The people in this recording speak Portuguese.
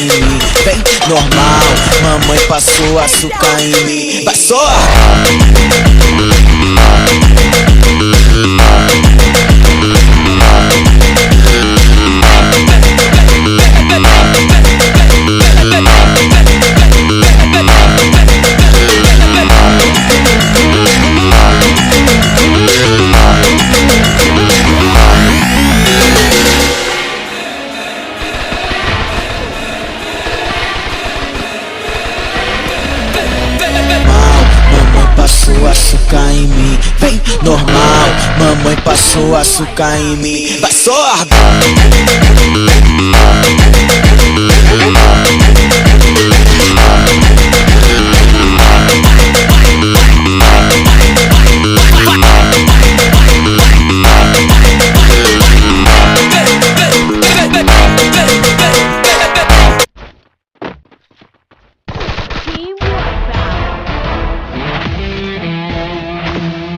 em mim. Vem normal, mamãe passou açúcar em mim. Passou! Passou açúcar em mim, vem normal. Mamãe passou açúcar em mim. Vai sordo.